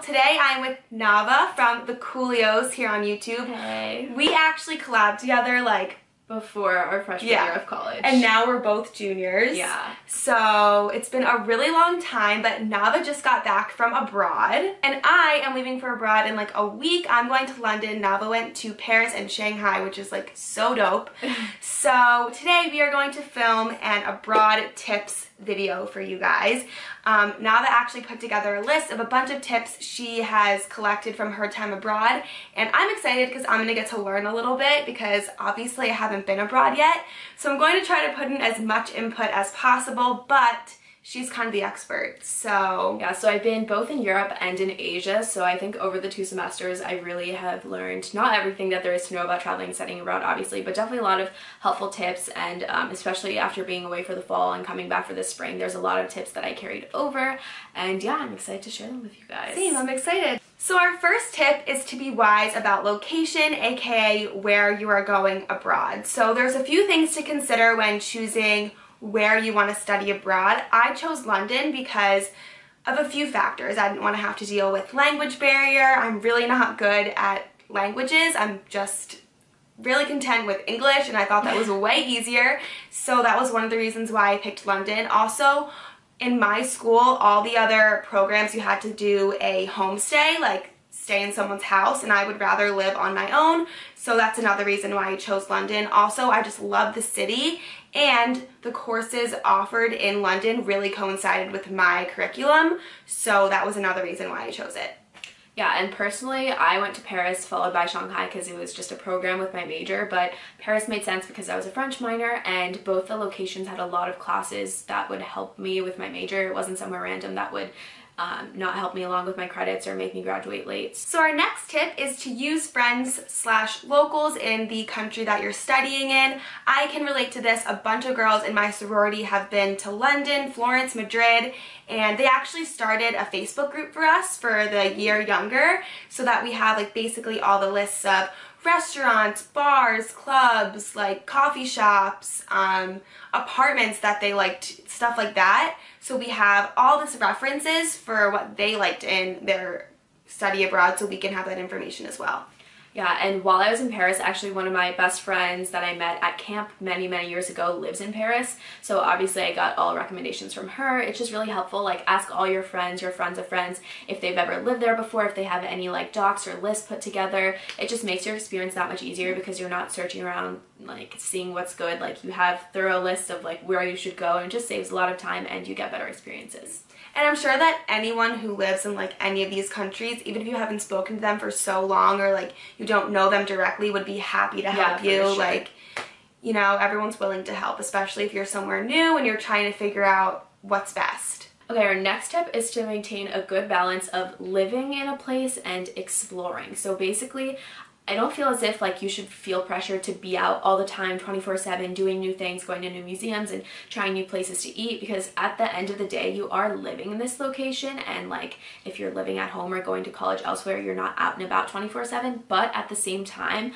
today I'm with Nava from the Coolios here on YouTube. Hey. We actually collabed together like before our freshman year of college. And now we're both juniors. Yeah. So it's been a really long time, but Nava just got back from abroad. And I am leaving for abroad in like a week. I'm going to London. Nava went to Paris and Shanghai, which is like so dope. So today we are going to film an abroad tips video for you guys. Nava actually put together a list of a bunch of tips she has collected from her time abroad, and I'm excited because I'm going to get to learn a little bit because obviously I haven't been abroad yet, so I'm going to try to put in as much input as possible, but she's kind of the expert, so... Yeah, so I've been both in Europe and in Asia, so I think over the 2 semesters I really have learned not everything that there is to know about traveling and studying abroad, obviously, but definitely a lot of helpful tips, and especially after being away for the fall and coming back for the spring, there's a lot of tips that I carried over, and yeah, I'm excited to share them with you guys. Same, I'm excited. So our first tip is to be wise about location, aka where you are going abroad. So there's a few things to consider when choosing where you want to study abroad. I chose London because of a few factors. I didn't want to have to deal with language barrier. I'm really not good at languages. I'm just really content with English, and I thought that was way easier. So that was one of the reasons why I picked London. Also, in my school, all the other programs you had to do a homestay, like stay in someone's house, and I would rather live on my own, so that's another reason why I chose London. Also, I just love the city, and the courses offered in London really coincided with my curriculum, so that was another reason why I chose it. Yeah, and personally, I went to Paris followed by Shanghai because it was just a program with my major, but Paris made sense because I was a French minor, and both the locations had a lot of classes that would help me with my major. It wasn't somewhere random that would not help me along with my credits or make me graduate late. So our next tip is to use friends/locals in the country that you're studying in. I can relate to this. A bunch of girls in my sorority have been to London, Florence, Madrid, and they actually started a Facebook group for us for the year younger, so that we have like basically all the lists of restaurants, bars, clubs, like coffee shops, apartments that they liked, stuff like that. So we have all this references for what they liked in their study abroad, so we can have that information as well. Yeah, and while I was in Paris, actually one of my best friends that I met at camp many years ago lives in Paris. So obviously I got all recommendations from her. It's just really helpful. Like, ask all your friends of friends, if they've ever lived there before, if they have any like docs or lists put together. It just makes your experience that much easier because you're not searching around like seeing what's good. Like, you have thorough lists of like where you should go, and it just saves a lot of time and you get better experiences. And I'm sure that anyone who lives in like any of these countries, even if you haven't spoken to them for so long or like you don't know them directly, would be happy to help you. Sure. Like, you know, everyone's willing to help, especially if you're somewhere new and you're trying to figure out what's best. Okay, our next tip is to maintain a good balance of living in a place and exploring. So basically, I don't feel as if like you should feel pressure to be out all the time 24/7 doing new things, going to new museums and trying new places to eat, because at the end of the day you are living in this location, and like if you're living at home or going to college elsewhere, you're not out and about 24/7, but at the same time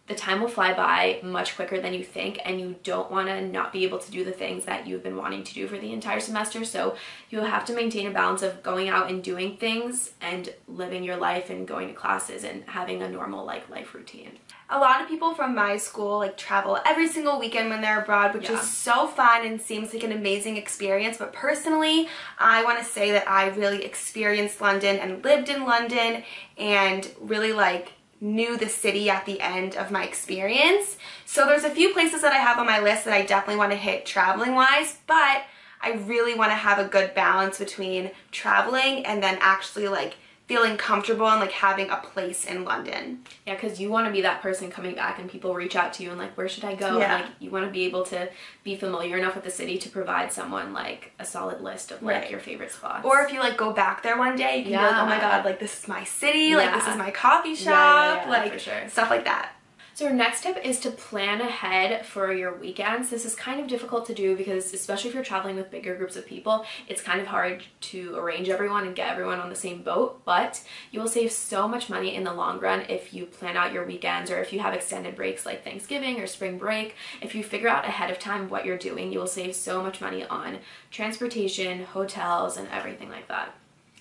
the time will fly by much quicker than you think, and you don't want to not be able to do the things that you've been wanting to do for the entire semester. So you'll have to maintain a balance of going out and doing things and living your life and going to classes and having a normal like life routine. A lot of people from my school like travel every single weekend when they're abroad, which is so fun and seems like an amazing experience. But personally, I want to say that I really experienced London and lived in London and really like knew the city at the end of my experience. So there's a few places that I have on my list that I definitely want to hit traveling wise, but I really want to have a good balance between traveling and then actually like feeling comfortable and like having a place in London. Yeah, because you want to be that person coming back and people reach out to you and like, where should I go? Yeah. And, like, you want to be able to be familiar enough with the city to provide someone like a solid list of like your favorite spots. Or if you like go back there one day, you can be like, oh my god, like this is my city, like this is my coffee shop, like for sure. Stuff like that. So our next tip is to plan ahead for your weekends. This is kind of difficult to do because especially if you're traveling with bigger groups of people, it's kind of hard to arrange everyone and get everyone on the same boat, but you will save so much money in the long run if you plan out your weekends, or if you have extended breaks like Thanksgiving or spring break. If you figure out ahead of time what you're doing, you will save so much money on transportation, hotels, and everything like that.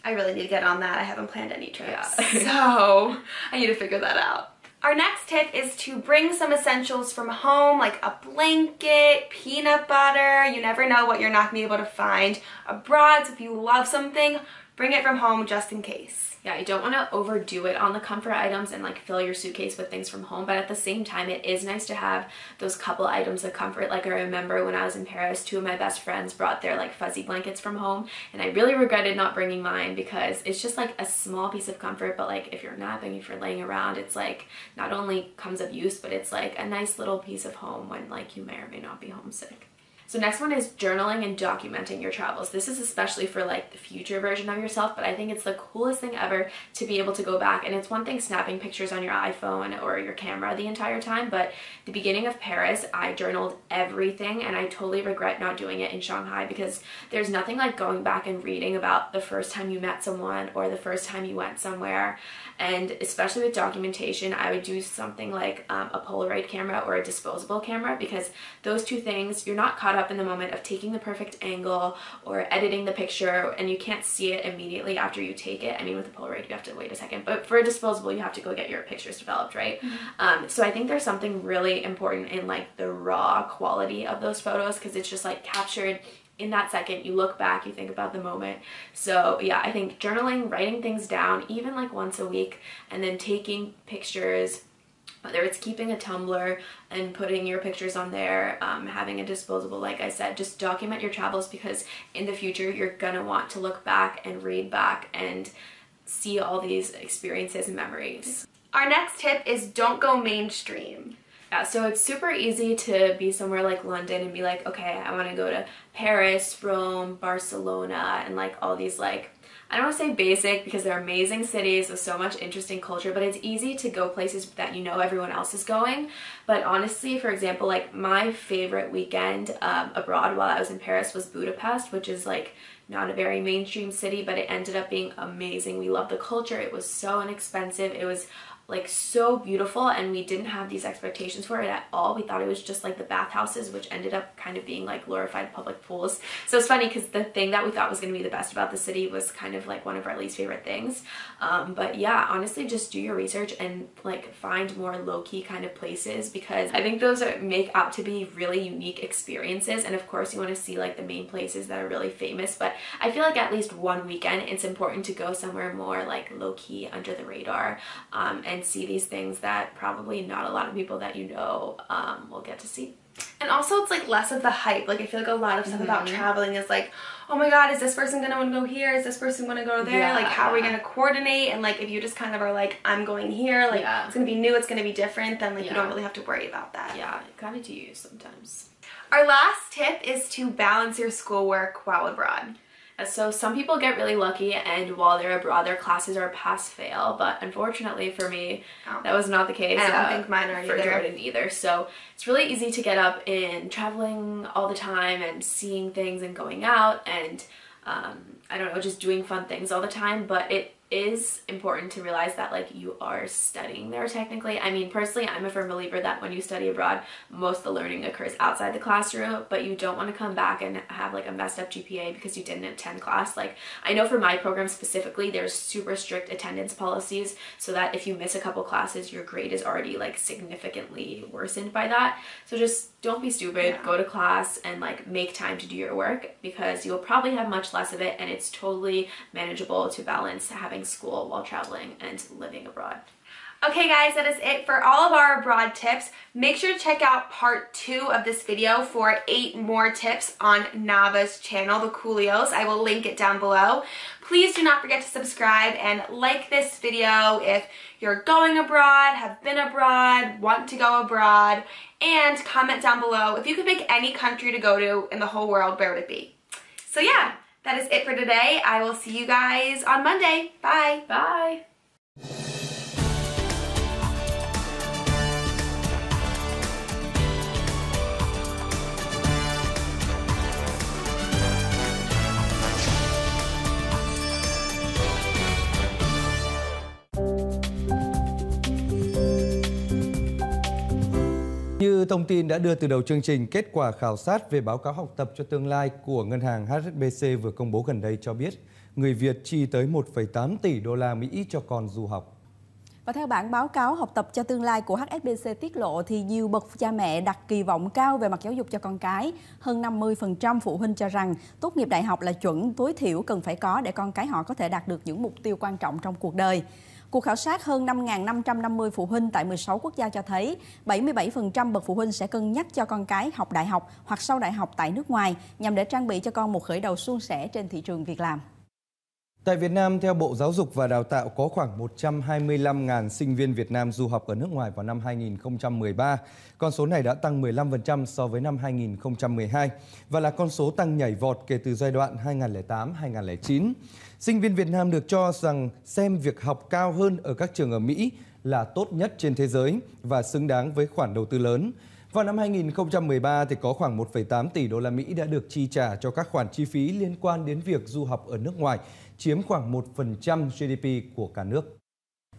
I really need to get on that. I haven't planned any trips. Yeah. So I need to figure that out. Our next tip is to bring some essentials from home, like a blanket, peanut butter. You never know what you're not going to be able to find abroad. So if you love something, bring it from home just in case. Yeah, you don't want to overdo it on the comfort items and like fill your suitcase with things from home, but at the same time it is nice to have those couple items of comfort. Like I remember when I was in Paris, 2 of my best friends brought their like fuzzy blankets from home, and I really regretted not bringing mine because it's just like a small piece of comfort, but like if you're napping, if you're laying around, it's like not only comes of use, but it's like a nice little piece of home when like you may or may not be homesick. So next one is journaling and documenting your travels. This is especially for like the future version of yourself, but I think it's the coolest thing ever to be able to go back. And it's one thing snapping pictures on your iPhone or your camera the entire time, but the beginning of Paris, I journaled everything, and I totally regret not doing it in Shanghai because there's nothing like going back and reading about the first time you met someone or the first time you went somewhere. And especially with documentation, I would do something like a Polaroid camera or a disposable camera, because those two things, you're not caught up in the moment of taking the perfect angle or editing the picture, and you can't see it immediately after you take it. I mean, with a Polaroid, you have to wait a second, but for a disposable, you have to go get your pictures developed, right? Mm-hmm. So I think there's something really important in like the raw quality of those photos, because it's just like captured in that second. You look back, you think about the moment. So yeah, I think journaling, writing things down, even like once a week, and then taking pictures, whether it's keeping a tumbler and putting your pictures on there, having a disposable, like I said, just document your travels, because in the future you're gonna want to look back and read back and see all these experiences and memories. Our next tip is don't go mainstream. Yeah, so it's super easy to be somewhere like London and be like, okay, I want to go to Paris, Rome, Barcelona, and like all these like, I don't want to say basic because they're amazing cities with so much interesting culture, but it's easy to go places that you know everyone else is going. But honestly, for example, like my favorite weekend abroad while I was in Paris was Budapest, which is like not a very mainstream city, but it ended up being amazing. We loved the culture. It was so inexpensive. It was like so beautiful, and we didn't have these expectations for it at all. We thought it was just like the bathhouses, which ended up kind of being like glorified public pools. So it's funny because the thing that we thought was going to be the best about the city was kind of like one of our least favorite things. But yeah, honestly, just do your research and like find more low-key kind of places, because I think those make out to be really unique experiences. And of course you want to see like the main places that are really famous, but I feel like at least one weekend it's important to go somewhere more like low-key, under the radar, and see these things that probably not a lot of people that you know will get to see. And also it's like less of the hype. Like I feel like a lot of stuff about traveling is like, oh my god, is this person gonna want to go here? Is this person gonna go there? Yeah, like how are we gonna coordinate? And like if you just kind of are like, I'm going here, like it's gonna be new, it's gonna be different, then like you don't really have to worry about that. Yeah, kind of do you sometimes. Our last tip is to balance your schoolwork while abroad. So some people get really lucky and while they're abroad their classes are pass-fail, but unfortunately for me that was not the case. I don't think mine are for either. Jordan either. So it's really easy to get up in traveling all the time and seeing things and going out and I don't know, just doing fun things all the time, but it is important to realize that like you are studying there technically. I mean, personally, I'm a firm believer that when you study abroad, most of the learning occurs outside the classroom, but you don't want to come back and have like a messed up GPA because you didn't attend class. Like I know for my program specifically, there's super strict attendance policies so that if you miss a couple classes, your grade is already like significantly worsened by that. So just don't be stupid, go to class and like make time to do your work, because you'll probably have much less of it and it's totally manageable to balance having school while traveling and living abroad. Okay guys, that is it for all of our abroad tips. Make sure to check out part 2 of this video for 8 more tips on Nava's channel, the Coolios. I will link it down below. Please do not forget to subscribe and like this video if you're going abroad, have been abroad, want to go abroad, and comment down below if you could pick any country to go to in the whole world, where would it be? So yeah, that is it for today. I will see you guys on Monday. Bye. Bye. Như thông tin đã đưa từ đầu chương trình, kết quả khảo sát về báo cáo học tập cho tương lai của ngân hàng HSBC vừa công bố gần đây cho biết người Việt chi tới 1,8 tỷ đô la Mỹ cho con du học. Và theo bản báo cáo học tập cho tương lai của HSBC tiết lộ thì nhiều bậc cha mẹ đặt kỳ vọng cao về mặt giáo dục cho con cái. Hơn 50% phụ huynh cho rằng tốt nghiệp đại học là chuẩn tối thiểu cần phải có để con cái họ có thể đạt được những mục tiêu quan trọng trong cuộc đời. Cuộc khảo sát hơn 5.550 phụ huynh tại 16 quốc gia cho thấy 77% bậc phụ huynh sẽ cân nhắc cho con cái học đại học hoặc sau đại học tại nước ngoài nhằm để trang bị cho con một khởi đầu suôn sẻ trên thị trường việc làm. Tại Việt Nam, theo Bộ Giáo dục và Đào tạo, có khoảng 125.000 sinh viên Việt Nam du học ở nước ngoài vào năm 2013. Con số này đã tăng 15% so với năm 2012 và là con số tăng nhảy vọt kể từ giai đoạn 2008-2009. Sinh viên Việt Nam được cho rằng xem việc học cao hơn ở các trường ở Mỹ là tốt nhất trên thế giới và xứng đáng với khoản đầu tư lớn. Vào năm 2013 thì có khoảng 1,8 tỷ đô la Mỹ đã được chi trả cho các khoản chi phí liên quan đến việc du học ở nước ngoài, chiếm khoảng 1% GDP của cả nước.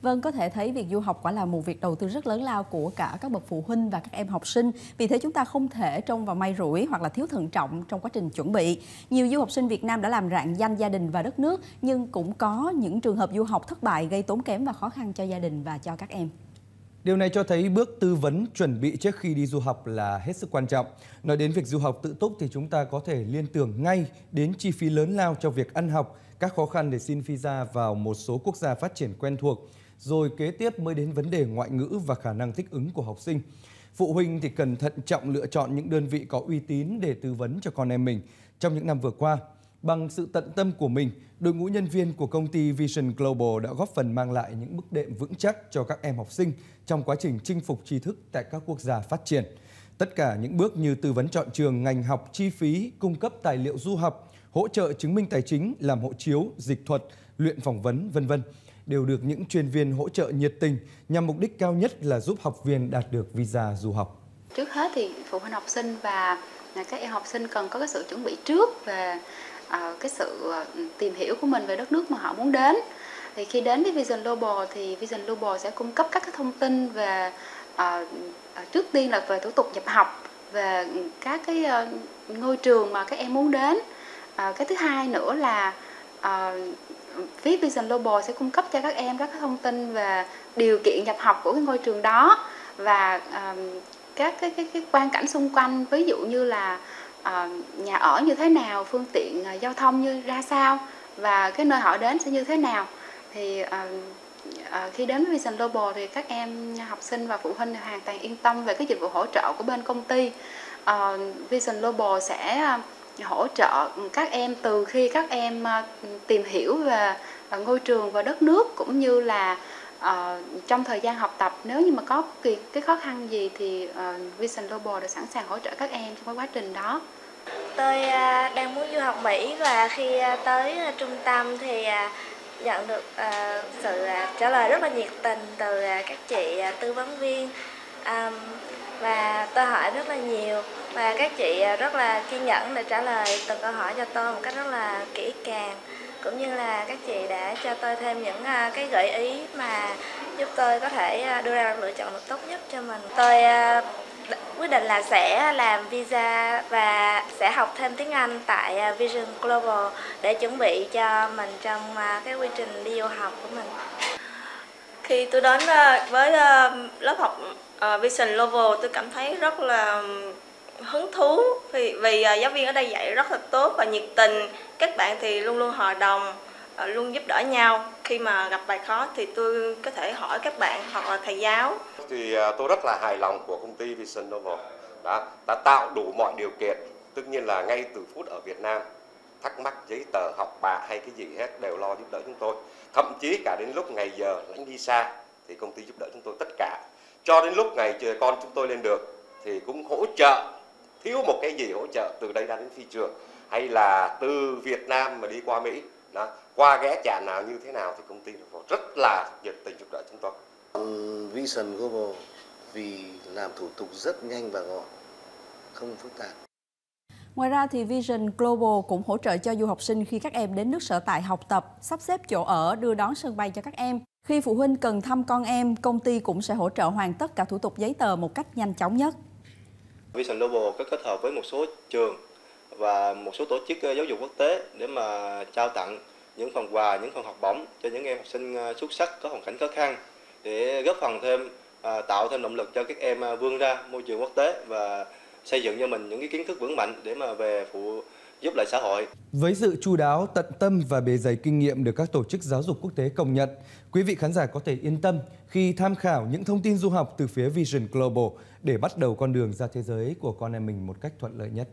Vâng, có thể thấy việc du học quả là một việc đầu tư rất lớn lao của cả các bậc phụ huynh và các em học sinh. Vì thế chúng ta không thể trông vào may rủi hoặc là thiếu thận trọng trong quá trình chuẩn bị. Nhiều du học sinh Việt Nam đã làm rạng danh gia đình và đất nước, nhưng cũng có những trường hợp du học thất bại gây tốn kém và khó khăn cho gia đình và cho các em. Điều này cho thấy bước tư vấn chuẩn bị trước khi đi du học là hết sức quan trọng. Nói đến việc du học tự túc thì chúng ta có thể liên tưởng ngay đến chi phí lớn lao cho việc ăn học, các khó khăn để xin visa vào một số quốc gia phát triển quen thuộc, rồi kế tiếp mới đến vấn đề ngoại ngữ và khả năng thích ứng của học sinh. Phụ huynh thì cần thận trọng lựa chọn những đơn vị có uy tín để tư vấn cho con em mình. Trong những năm vừa qua, bằng sự tận tâm của mình, đội ngũ nhân viên của công ty Vision Global đã góp phần mang lại những bước đệm vững chắc cho các em học sinh trong quá trình chinh phục tri thức tại các quốc gia phát triển. Tất cả những bước như tư vấn chọn trường, ngành học, chi phí, cung cấp tài liệu du học, hỗ trợ chứng minh tài chính, làm hộ chiếu, dịch thuật, luyện phỏng vấn, v.v. đều được những chuyên viên hỗ trợ nhiệt tình nhằm mục đích cao nhất là giúp học viên đạt được visa du học. Trước hết thì phụ huynh học sinh và các em học sinh cần có cái sự chuẩn bị trước về cái sự tìm hiểu của mình về đất nước mà họ muốn đến. Thì khi đến với Vision Global thì Vision Global sẽ cung cấp các cái thông tin về trước tiên là về thủ tục nhập học, về các cái ngôi trường mà các em muốn đến. Cái thứ hai nữa là phía Vision Global sẽ cung cấp cho các em các cái thông tin về điều kiện nhập học của cái ngôi trường đó và các cái quang cảnh xung quanh, ví dụ như là nhà ở như thế nào, phương tiện giao thông như ra sao và cái nơi họ đến sẽ như thế nào. Thì khi đến với Vision Global thì các em học sinh và phụ huynh hoàn toàn yên tâm về cái dịch vụ hỗ trợ của bên công ty. Vision Global sẽ hỗ trợ các em từ khi các em tìm hiểu về ngôi trường và đất nước, cũng như là trong thời gian học tập, nếu như mà có cái khó khăn gì thì Vision Global đã sẵn sàng hỗ trợ các em trong cái quá trình đó. Tôi đang muốn du học Mỹ và khi tới trung tâm thì nhận được sự trả lời rất là nhiệt tình từ các chị tư vấn viên, và tôi hỏi rất là nhiều và các chị rất là kiên nhẫn để trả lời từng câu hỏi cho tôi một cách rất là kỹ càng, cũng như là các chị đã cho tôi thêm những cái gợi ý mà giúp tôi có thể đưa ra lựa chọn được tốt nhất cho mình. Tôi quyết định là sẽ làm visa và sẽ học thêm tiếng Anh tại Vision Global để chuẩn bị cho mình trong cái quy trình đi du học của mình. Khi tôi đến với lớp học Vision Global, tôi cảm thấy rất là hứng thú vì giáo viên ở đây dạy rất là tốt và nhiệt tình. Các bạn thì luôn luôn hòa đồng, luôn giúp đỡ nhau. Khi mà gặp bài khó thì tôi có thể hỏi các bạn hoặc là thầy giáo. Thì tôi rất là hài lòng của công ty Vision Global đã tạo đủ mọi điều kiện. Tất nhiên là ngay từ phút ở Việt Nam, thắc mắc giấy tờ, học bạ hay cái gì hết đều lo giúp đỡ chúng tôi. Thậm chí cả đến lúc ngày giờ lãnh visa thì công ty giúp đỡ chúng tôi tất cả. Cho đến lúc ngày chờ con chúng tôi lên được thì cũng hỗ trợ, thiếu một cái gì hỗ trợ từ đây ra đến phi trường, hay là từ Việt Nam mà đi qua Mỹ, qua ghé trạm nào như thế nào thì công ty rất là nhiệt tình giúp đỡ chúng tôi. Vision Global vì làm thủ tục rất nhanh và gọn, không phức tạp. Ngoài ra thì Vision Global cũng hỗ trợ cho du học sinh khi các em đến nước sở tại học tập, sắp xếp chỗ ở, đưa đón sân bay cho các em. Khi phụ huynh cần thăm con em, công ty cũng sẽ hỗ trợ hoàn tất cả thủ tục giấy tờ một cách nhanh chóng nhất. Vision Global có kết hợp với một số trường và một số tổ chức giáo dục quốc tế để mà trao tặng những phần quà, những phần học bổng cho những em học sinh xuất sắc có hoàn cảnh khó khăn để góp phần thêm tạo thêm động lực cho các em vươn ra môi trường quốc tế và xây dựng cho mình những cái kiến thức vững mạnh để mà về phụ giúp lại xã hội. Với sự chu đáo, tận tâm và bề dày kinh nghiệm được các tổ chức giáo dục quốc tế công nhận, quý vị khán giả có thể yên tâm khi tham khảo những thông tin du học từ phía Vision Global để bắt đầu con đường ra thế giới của con em mình một cách thuận lợi nhất.